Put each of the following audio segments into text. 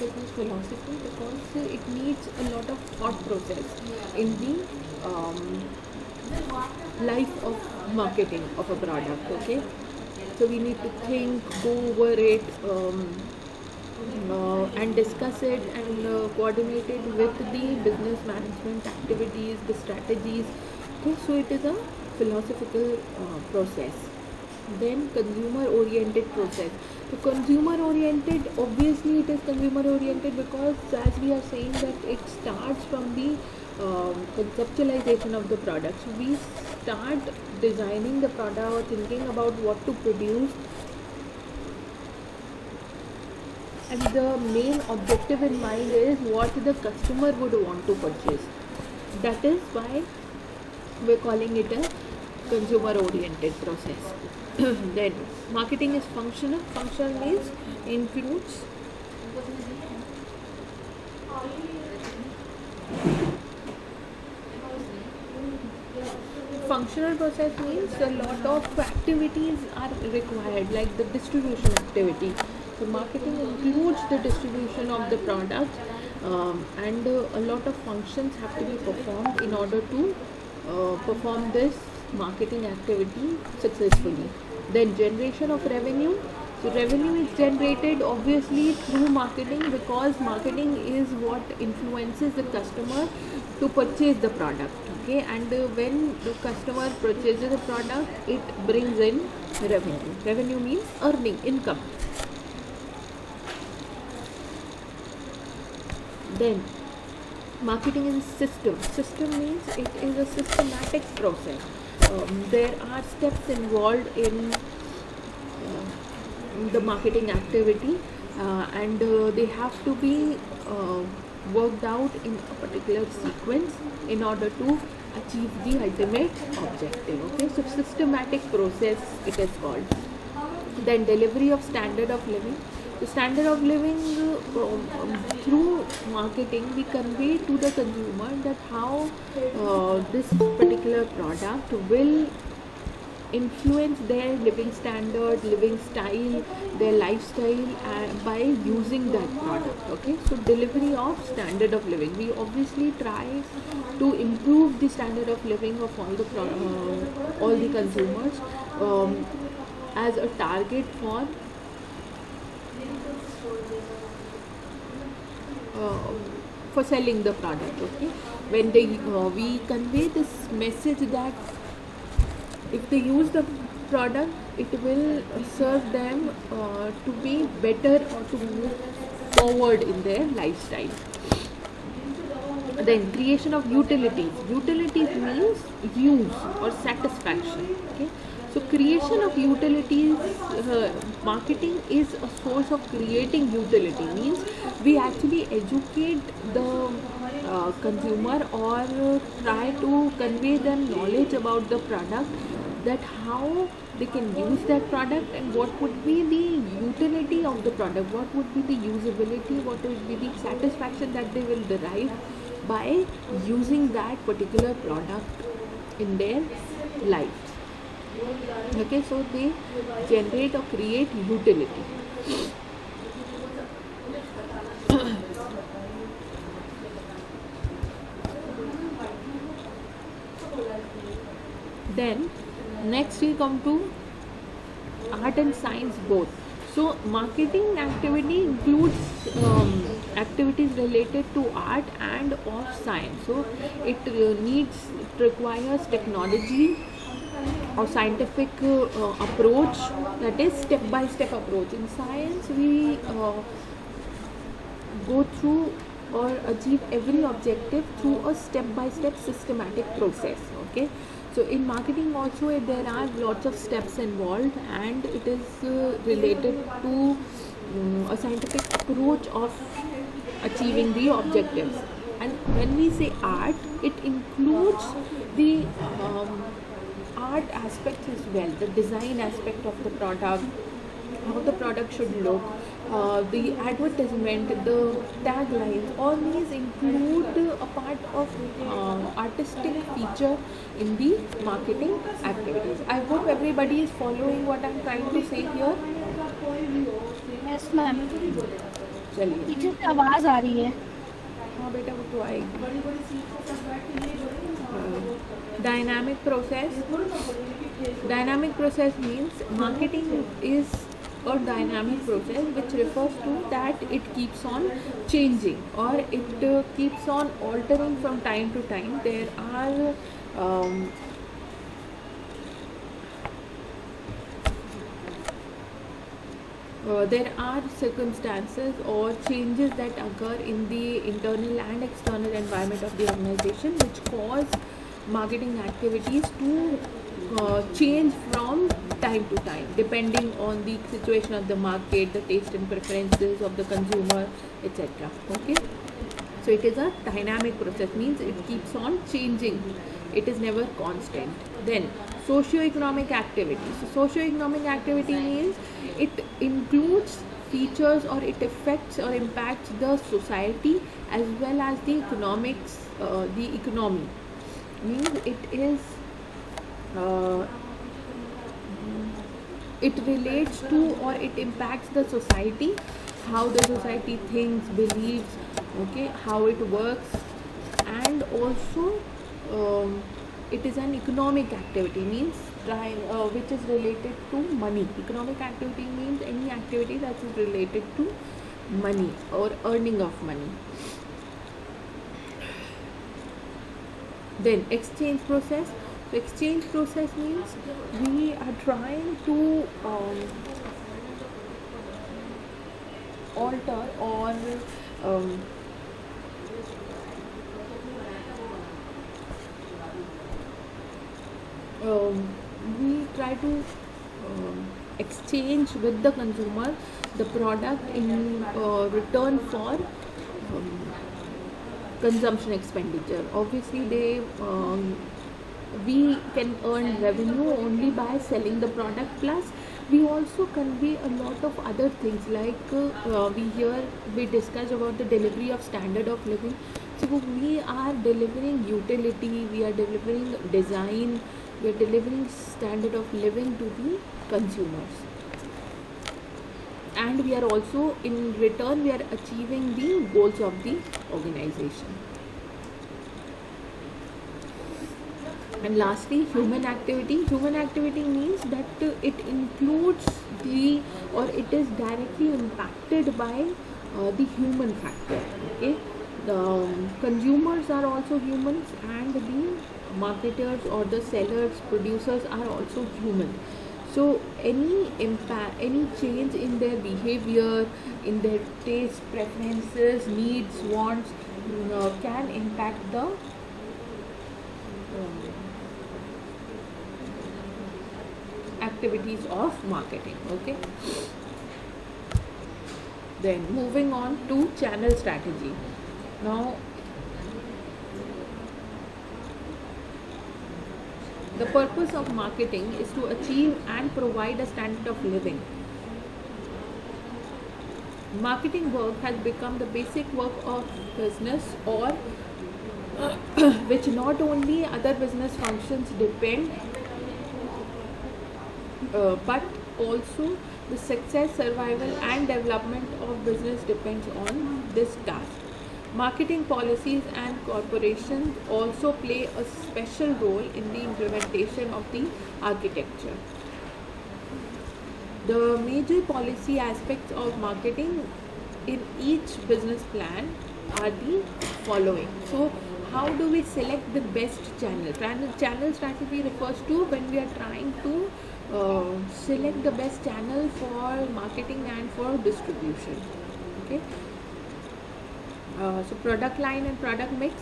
business philosophy because it needs a lot of thought process in the life of marketing of a product. Okay, so we need to think, go over it, and discuss it and coordinate it with the business management activities, the strategies. Okay, so it is a philosophical process. Then consumer oriented process. So consumer oriented, obviously it is consumer oriented because as we are saying that it starts from the conceptualization of the product. So we start designing the product or thinking about what to produce, and the main objective in mind is what the customer would want to purchase. That is why we're calling it a consumer oriented process. Then marketing is functional. Functional means includes functional process means a lot of activities are required, like the distribution activity. So marketing includes the distribution of the product, and a lot of functions have to be performed in order to perform this marketing activity successfully. Then generation of revenue. So revenue is generated obviously through marketing because marketing is what influences the customer to purchase the product. Okay, and when the customer purchases the product, it brings in revenue. Revenue means earning, income. Then marketing is system. System means it is a systematic process. There are steps involved in the marketing activity, and they have to be worked out in a particular sequence in order to achieve the ultimate objective. Okay, so systematic process it is called. Then delivery of standard of living. The standard of living, through marketing we convey to the consumer that how this particular product will influence their living standard, living style, their lifestyle by using that product. Okay, so delivery of standard of living, we obviously try to improve the standard of living of all the consumers, as a target for selling the product. Okay, when we convey this message that if they use the product, it will serve them to be better or to move forward in their lifestyle. Then creation of utilities. Utilities means use or satisfaction. Okay, so creation of utilities, marketing is a source of creating utility. Means we actually educate the consumer or try to convey them knowledge about the product, that how they can use that product and what would be the utility of the product, what would be the usability, what would be the satisfaction that they will derive by using that particular product in their life. Okay, so they generate or create utility. Then next we come to art and science both. So marketing activity includes activities related to art and of science. So it requires technology or scientific approach, that is step by step approach. In science we go through or achieve every objective through a step by step systematic process. Okay, so in marketing also there are lots of steps involved, and it is related to a scientific approach of achieving the objectives. And when we say art, it includes the art aspects as well, the design aspect of the product, how the product should look, the advertisement, the taglines, all these include a part of artistic feature in the marketing activities. I hope everybody is following what I'm trying to say here. Yes, ma'am. चलिए। पीछे से आवाज आ रही है। हाँ बेटा वो तो आएगी। Dynamic process. Dynamic process means marketing is a dynamic process which refers to that it keeps on changing or it keeps on altering from time to time. There are there are circumstances or changes that occur in the internal and external environment of the organization which cause marketing activities to change from time to time depending on the situation of the market, the taste and preferences of the consumer, etc. Okay, so it is a dynamic process, means it keeps on changing, it is never constant. Then socio-economic activity. So socio-economic activity means it includes features or it affects or impacts the society as well as the economics, the economy. Means uh, it relates to or it impacts the society, how the society thinks, believes, okay, how it works, and also it is an economic activity, means which is related to money. Economic activity means any activity that is related to money or earning of money. Then exchange process. So exchange process means we are trying to alter or um, we try to exchange with the consumer the product in return for consumption expenditure. Obviously we can earn revenue only by selling the product, plus we also convey a lot of other things like we discuss about the delivery of standard of living. So we are delivering utility, we are delivering design, we are delivering standard of living to the consumers, and we are also in return we are achieving the goals of the organization. And lastly, human activity. Human activity means that it includes the or it is directly impacted by the human factor. Okay, the consumers are also humans, and the marketers or the sellers, producers are also human. So any impact, any change in their behavior, in their taste, preferences, needs, wants, can impact the activities of marketing. Okay, then moving on to channel strategy. Now the purpose of marketing is to achieve and provide a standard of living. Marketing work has become the basic work of business, or which not only other business functions depend, but also the success, survival, and development of business depends on this task. Marketing policies and corporations also play a special role in the implementation of the architecture. The major policy aspects of marketing in each business plan are the following. So, how do we select the best channel? Channel strategy refers to when we are trying to select the best channel for marketing and for distribution. Okay. So product line and product mix,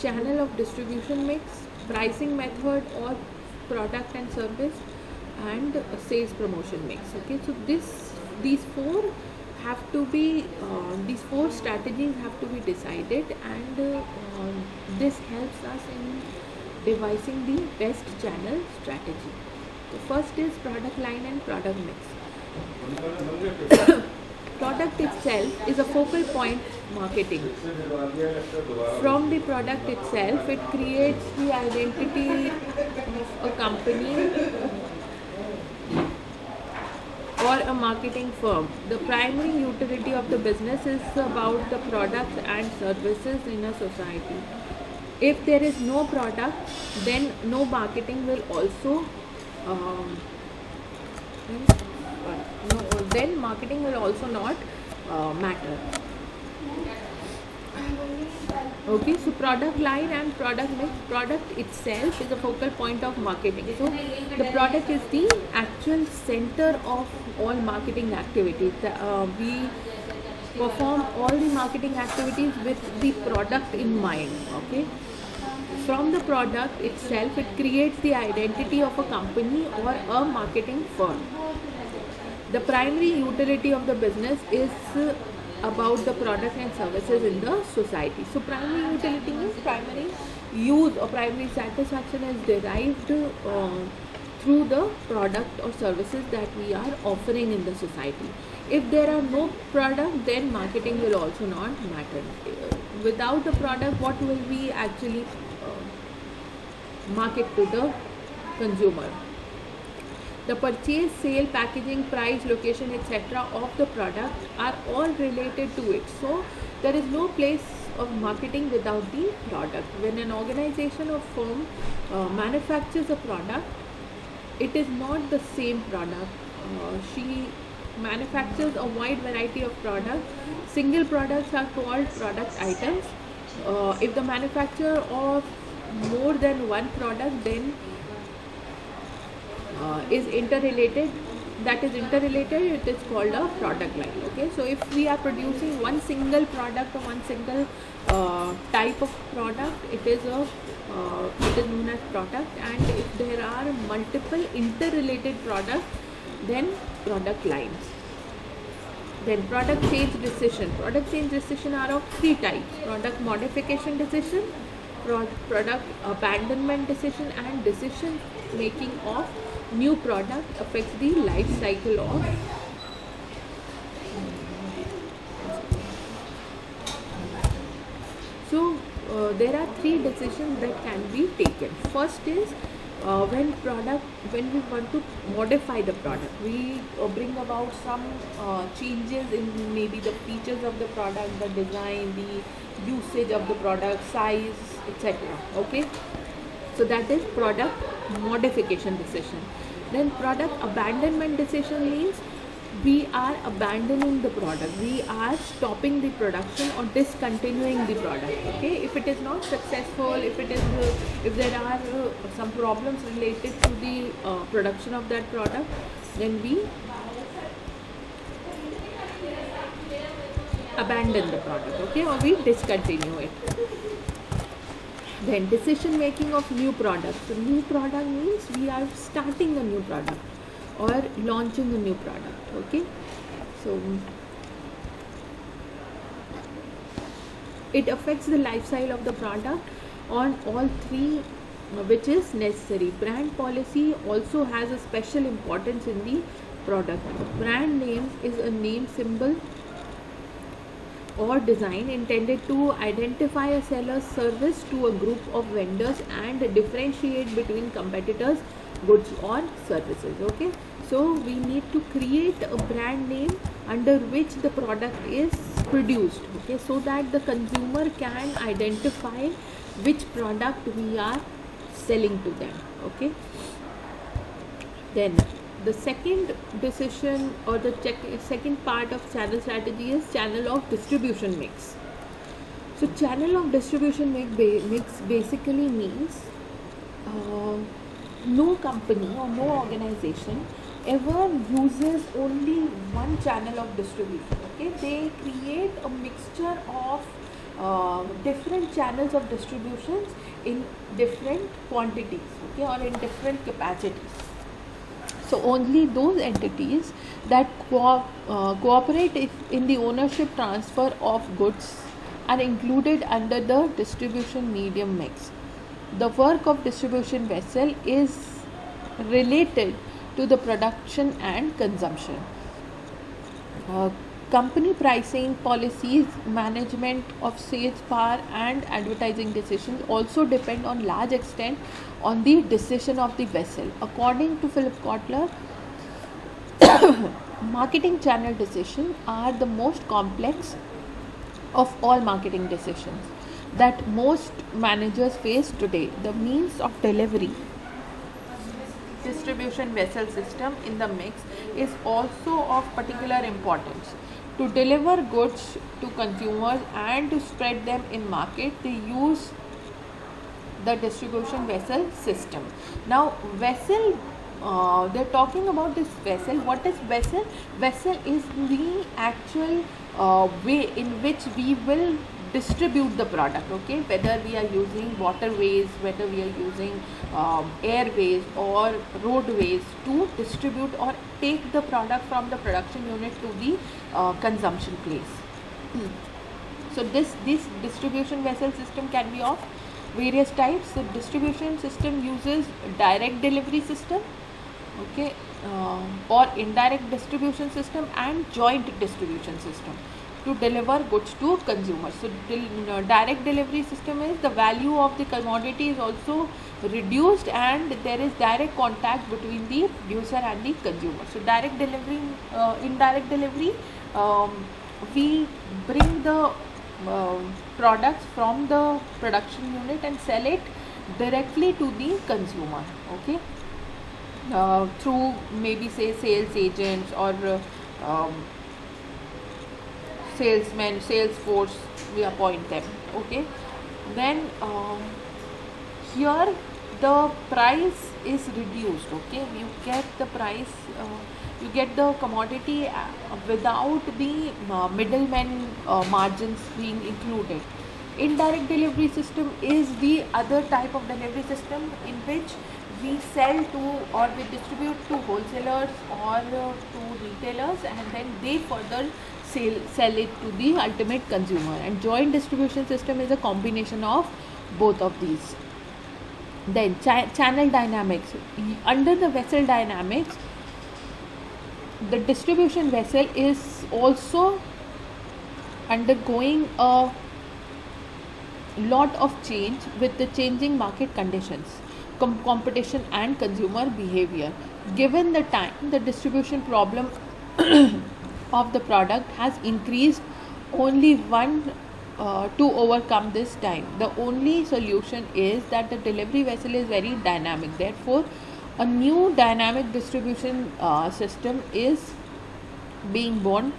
channel of distribution mix, pricing method or product and service, and sales promotion mix. Okay, so these four have to be these four strategies have to be decided, and this helps us in devising the best channel strategy. The first is product line and product mix. Product itself is a focal point marketing. From the product itself, it creates the identity of a company or a marketing firm, the primary utility of the business is about the products and services in a society. If there is no product, then no marketing will also then marketing will also not matter. Okay, so product line and product mix. Product itself is a focal point of marketing. So the product is the actual center of all marketing activities. We perform all the marketing activities with the product in mind. Okay, from the product itself, it creates the identity of a company or a marketing firm. The primary utility of the business is about the product and services in the society. So primary utility means primary use or primary satisfaction is derived through the product or services that we are offering in the society. If there are no product, then marketing will also not matter. Without the product, what will we actually market to the consumer? The purchase, sale, packaging, price, location, etc. of the product are all related to it. So there is no place of marketing without the product. When an organization or firm manufactures a product, it is not the same product. She manufactures a wide variety of products. Single products are called product items. If the manufacturer of more than one product, then is interrelated, it is called a product line. Okay, so if we are producing one single product or one single type of product, it is known as product. And if there are multiple interrelated products, then product lines. Then product change decision. Product change decision are of three types: product modification decision, product abandonment decision, and decision making of new product affects the life cycle of there are three decisions that can be taken. First is when we want to modify the product, we bring about some changes in maybe the features of the product, the design, the usage of the product, size, etc. Okay, so that is product modification decision. Then product abandonment decision means we are abandoning the product, we are stopping the production or discontinuing the product. Okay, if it is not successful, if there are some problems related to the production of that product, then we abandon the product, okay, or we discontinue it. Then decision making of new product. So new product means we are starting a new product or launching a new product. Okay, so it affects the life cycle of the product on all three, which is necessary. Brand policy also has a special importance in the product. Brand name is a name, symbol or design intended to identify a seller's service to a group of vendors and differentiate between competitors, goods or services. Okay, so we need to create a brand name under which the product is produced, okay, so that the consumer can identify which product we are selling to them. Okay, then the second decision or the second part of channel strategy is channel of distribution mix. So channel of distribution mix basically means no company or no organization ever uses only one channel of distribution. Okay, they create a mixture of different channels of distributions in different quantities, okay, or in different capacities. So only those entities that cooperate in the ownership transfer of goods are included under the distribution medium mix. The work of distribution vessel is related to the production and consumption. Company pricing policies, management of sales power and advertising decisions also depend on large extent on the decision of the vessel. According to Philip Kotler, Marketing channel decisions are the most complex of all marketing decisions that most managers face today. The means of delivery distribution vessel system in the mix is also of particular importance. To deliver goods to consumers and to spread them in market, they use the distribution vessel system. Now, vessel, they're talking about this vessel. What is vessel? Vessel is the actual way in which we will distribute the product, okay, whether we are using waterways, whether we are using airways or roadways to distribute or take the product from the production unit to the consumption place. So this distribution vessel system can be of various types. The distribution system uses direct delivery system, okay, or indirect distribution system and joint distribution system to deliver goods to consumers. So direct delivery system is the value of the commodity is also reduced and there is direct contact between the producer and the consumer. So direct delivery, indirect delivery, we bring the products from the production unit and sell it directly to the consumer, okay, through maybe say sales agents or salesmen, sales force, we appoint them, okay. Then here the price is reduced, okay, you get the price, you get the commodity without the middlemen margins being included. Indirect delivery system is the other type of delivery system in which we sell to or we distribute to wholesalers or to retailers and then they further sell it to the ultimate consumer. And joint distribution system is a combination of both of these. Then channel dynamics. Under the vessel dynamics, the distribution vessel is also undergoing a lot of change with the changing market conditions, competition and consumer behavior. Given the time, the distribution problem of the product has increased only one to overcome this time. The only solution is that the delivery vessel is very dynamic. Therefore, a new dynamic distribution system is being born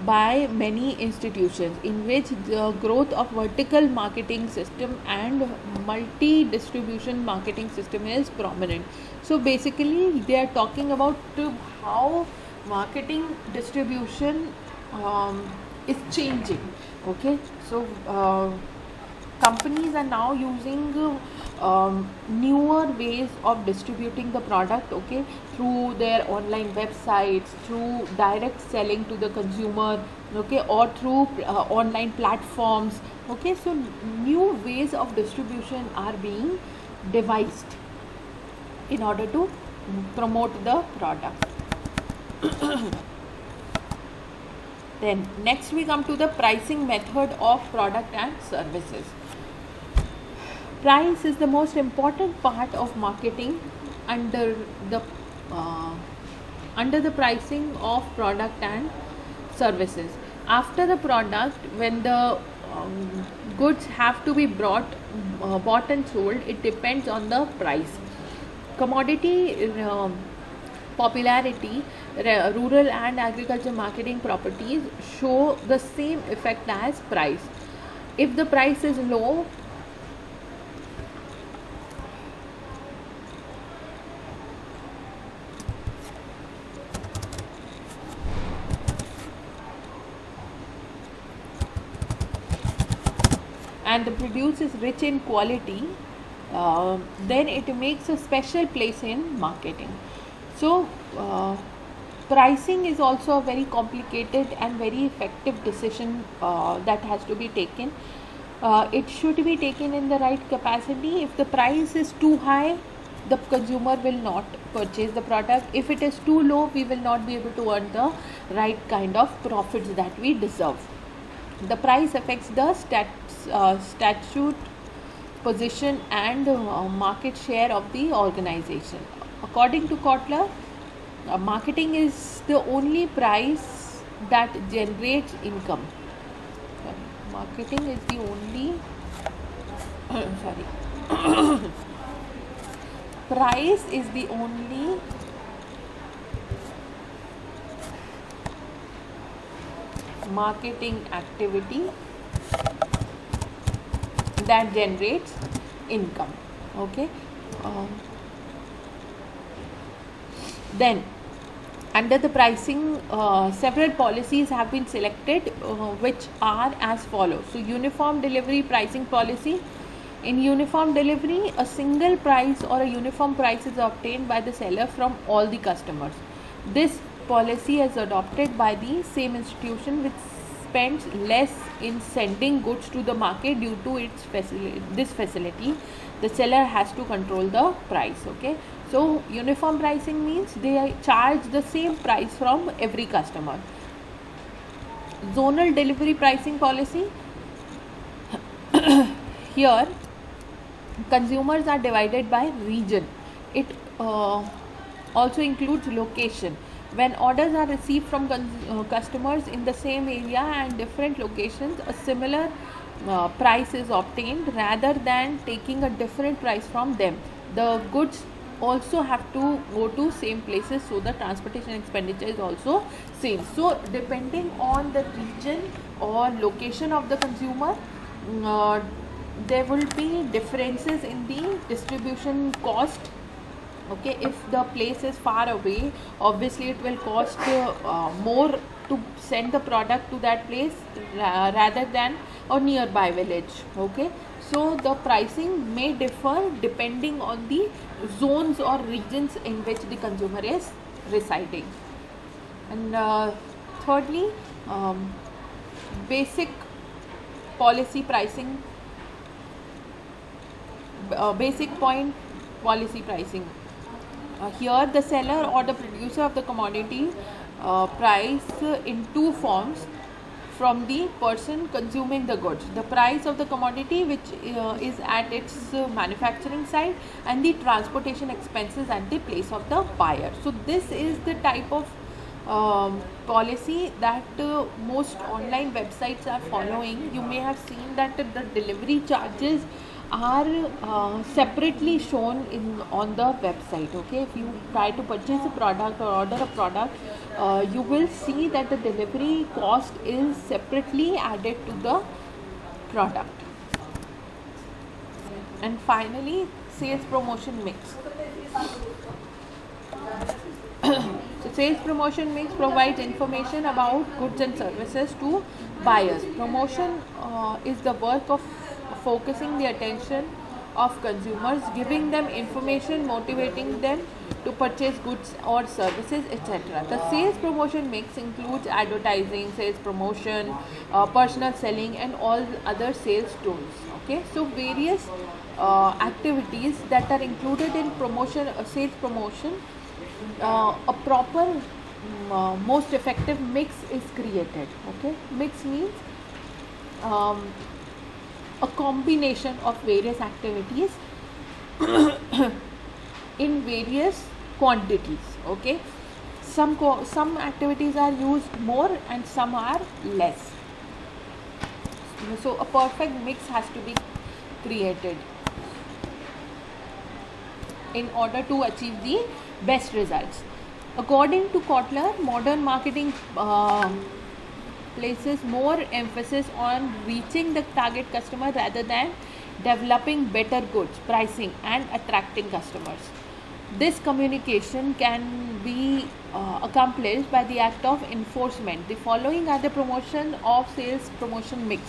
by many institutions in which the growth of vertical marketing system and multi-distribution marketing system is prominent. So basically they are talking about how marketing distribution is changing, okay. So companies are now using newer ways of distributing the product, okay, through their online websites, through direct selling to the consumer, okay, or through online platforms, okay. So new ways of distribution are being devised in order to promote the product. Then next we come to the pricing method of product and services. Price is the most important part of marketing under the pricing of product and services. After the product, when the goods have to be bought and sold, it depends on the price. Commodity popularity, rural and agriculture marketing properties show the same effect as price. If the price is low, and the produce is rich in quality, then it makes a special place in marketing. So pricing is also a very complicated and very effective decision that has to be taken. It should be taken in the right capacity. If the price is too high, the consumer will not purchase the product. If it is too low, we will not be able to earn the right kind of profits that we deserve. The price affects the statute position and market share of the organization. According to Kotler, Marketing is the only price that generates income. Sorry. Marketing is the only sorry price is the only marketing activity that generates income. Okay. Then under the pricing, several policies have been selected, which are as follows. So uniform delivery pricing policy. In uniform delivery, a single price or a uniform price is obtained by the seller from all the customers. This policy is adopted by the same institution which spends less in sending goods to the market. Due to this facility, the seller has to control the price. Okay. So uniform pricing means they charge the same price from every customer. Zonal delivery pricing policy. Here consumers are divided by region. It also includes location. When orders are received from customers in the same area and different locations, a similar price is obtained rather than taking a different price from them. The goods also have to go to same places, so the transportation expenditure is also same. So depending on the region or location of the consumer, there will be differences in the distribution cost. Okay, if the place is far away, obviously it will cost more to send the product to that place rather than a nearby village. Okay, so the pricing may differ depending on the zones or regions in which the consumer is residing. And thirdly, basic policy pricing, basic point policy pricing. Here the seller or the producer of the commodity price in two forms from the person consuming the goods: the price of the commodity, which is at its manufacturing site, and the transportation expenses at the place of the buyer. So this is the type of policy that most online websites are following. You may have seen that the delivery charges are separately shown on the website. Okay, if you try to purchase a product or order a product, you will see that the delivery cost is separately added to the product. And finally, sales promotion mix. So sales promotion mix provides information about goods and services to buyers. Promotion is the work of focusing the attention of consumers, giving them information, motivating them to purchase goods or services, etc. The sales promotion mix includes advertising, sales promotion, personal selling, and all other sales tools. Okay, so various activities that are included in promotion, sales promotion. A proper most effective mix is created. Okay, mix means a combination of various activities in various quantities. Okay, some activities are used more and some are less. So a perfect mix has to be created in order to achieve the best results. According to Kotler, modern marketing places more emphasis on reaching the target customer rather than developing better goods, pricing, and attracting customers. This communication can be accomplished by the act of enforcement. The following are the promotion of sales promotion mix.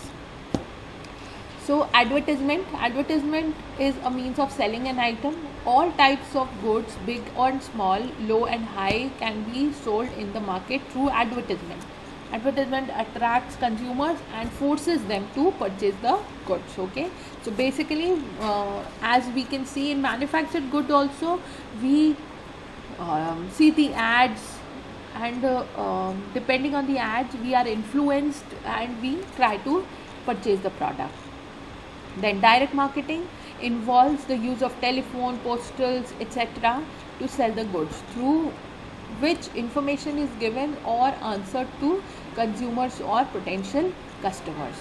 So advertisement is a means of selling an item. All types of goods, big or small, low and high, can be sold in the market through advertisement. Advertisement attracts consumers and forces them to purchase the goods. Okay, so basically as we can see in manufactured goods also, we see the ads, and depending on the ads we are influenced and we try to purchase the product. Then direct marketing involves the use of telephone, postals, etc. to sell the goods. Through which information is given or answered to consumers or potential customers.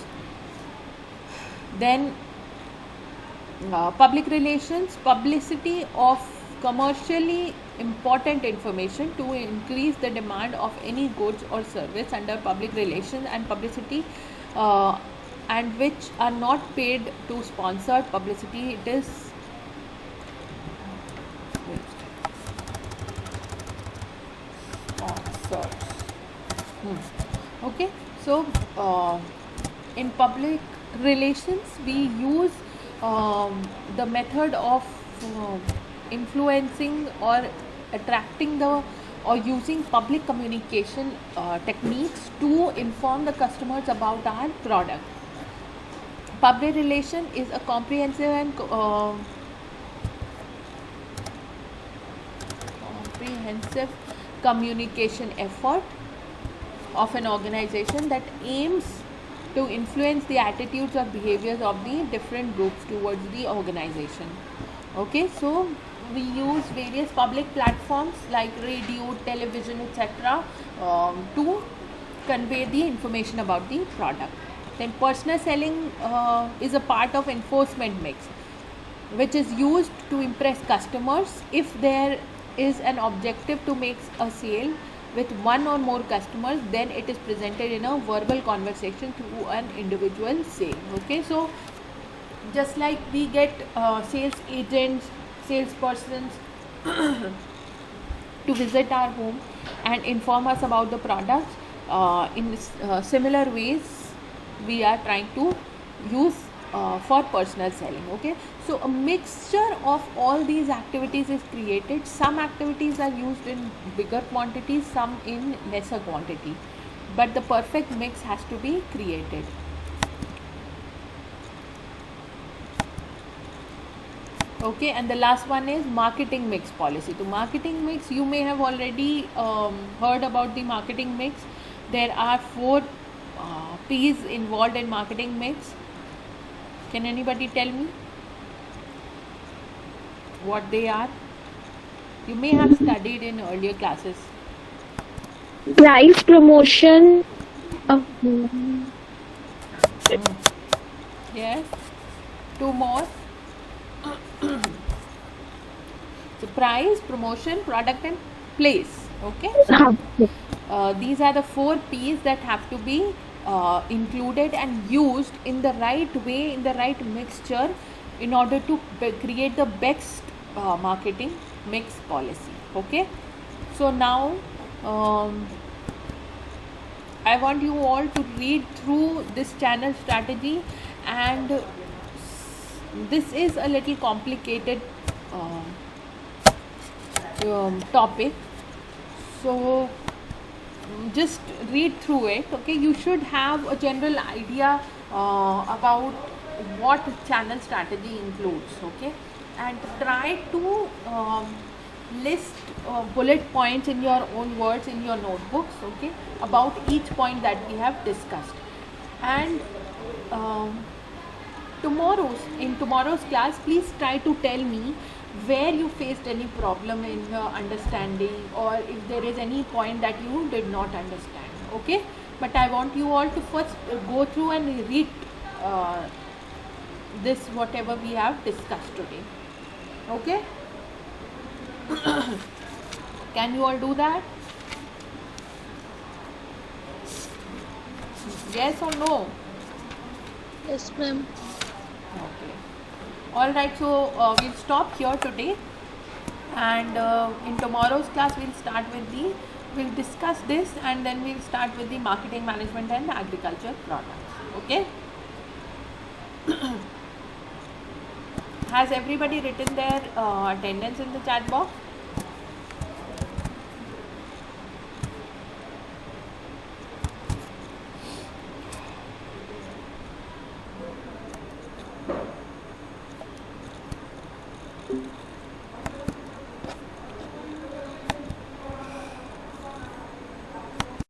Then public relations, publicity of commercially important information to increase the demand of any goods or service under public relations and publicity, and which are not paid to sponsored publicity. It is sponsored. Okay, so in public relations we use the method of influencing or attracting the or using public communication techniques to inform the customers about our product. Public relation is a comprehensive and comprehensive communication effort of an organization that aims to influence the attitudes or behaviors of the different groups towards the organization. Okay, so we use various public platforms like radio, television, etc. To convey the information about the product. Then personal selling is a part of enforcement mix, which is used to impress customers. If there is an objective to make a sale with one or more customers, then it is presented in a verbal conversation through an individual sale. Okay, so just like we get sales agents, salespersons to visit our home and inform us about the products, in similar ways we are trying to use for personal selling. Okay, so a mixture of all these activities is created. Some activities are used in bigger quantities, some in lesser quantity, but the perfect mix has to be created. Okay, and the last one is marketing mix policy. So marketing mix, you may have already heard about the marketing mix. There are 4 P's involved in marketing mix. Can anybody tell me what they are? You may have studied in earlier classes. Price, promotion. Yes. 2 more. So price, promotion, product and place. Okay. These are the 4 P's that have to be included and used in the right way, in the right mixture, in order to create the best marketing mix policy. Okay, so now I want you all to read through this channel strategy, and this is a little complicated topic, so just read through it. Okay, you should have a general idea about what channel strategy includes. Okay, and try to list bullet points in your own words in your notebooks. Okay, about each point that we have discussed. And in tomorrow's class, please try to tell me where you faced any problem in understanding, or if there is any point that you did not understand. Okay, but I want you all to first go through and read this whatever we have discussed today. Okay, can you all do that? Yes or no? Yes, ma'am. Okay. All right, so we'll stop here today, and in tomorrow's class we'll discuss this, and then we'll start with the marketing management and agriculture products. Okay. Has everybody written their attendance in the chat box?